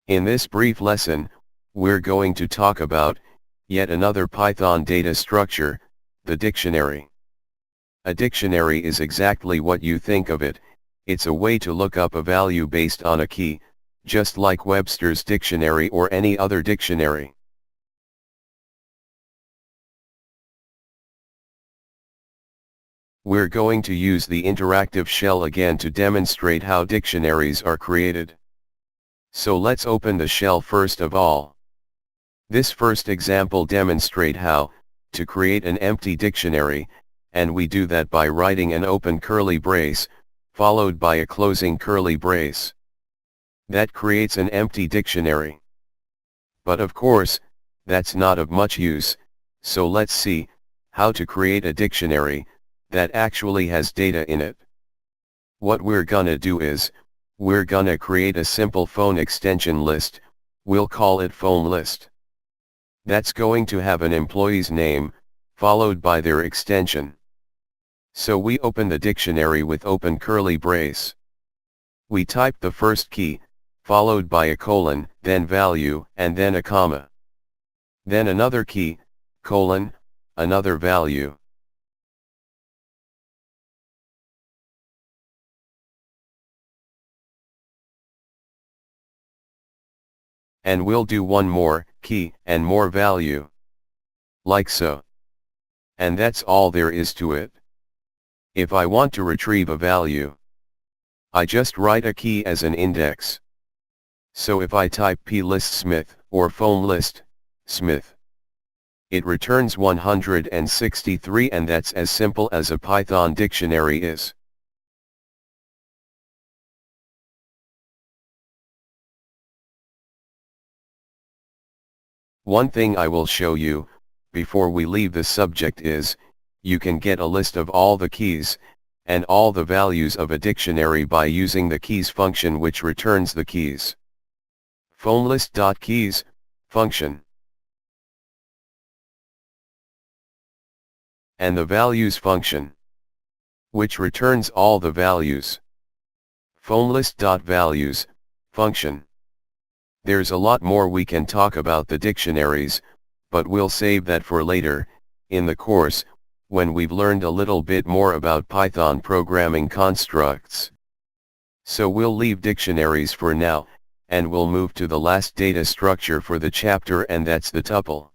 In this brief lesson, we're going to talk about yet another Python data structure, the dictionary. A dictionary is exactly what you think of it. It's a way to look up a value based on a key, just like Webster's dictionary or any other dictionary. We're going to use the interactive shell again to demonstrate how dictionaries are created. So let's open the shell first of all. This first example demonstrates how to create an empty dictionary, and we do that by writing an open curly brace, followed by a closing curly brace. That creates an empty dictionary. But of course, that's not of much use, so let's see how to create a dictionary that actually has data in it. What we're gonna do is, we're gonna create a simple phone extension list. We'll call it phone list. That's going to have an employee's name, followed by their extension. So we open the dictionary with open curly brace. We type the first key, followed by a colon, then value, and then a comma. Then another key, colon, another value. And we'll do one more key and more value. Like so. And that's all there is to it. If I want to retrieve a value, I just write a key as an index. So if I type plist Smith or phone list Smith, it returns 163, and that's as simple as a Python dictionary is. One thing I will show you, before we leave the subject is, you can get a list of all the keys, and all the values of a dictionary by using the keys function, which returns the keys. PhoneList.keys, function. And the values function, which returns all the values. PhoneList.values, function. There's a lot more we can talk about the dictionaries, but we'll save that for later, in the course, when we've learned a little bit more about Python programming constructs. So we'll leave dictionaries for now, and we'll move to the last data structure for the chapter, and that's the tuple.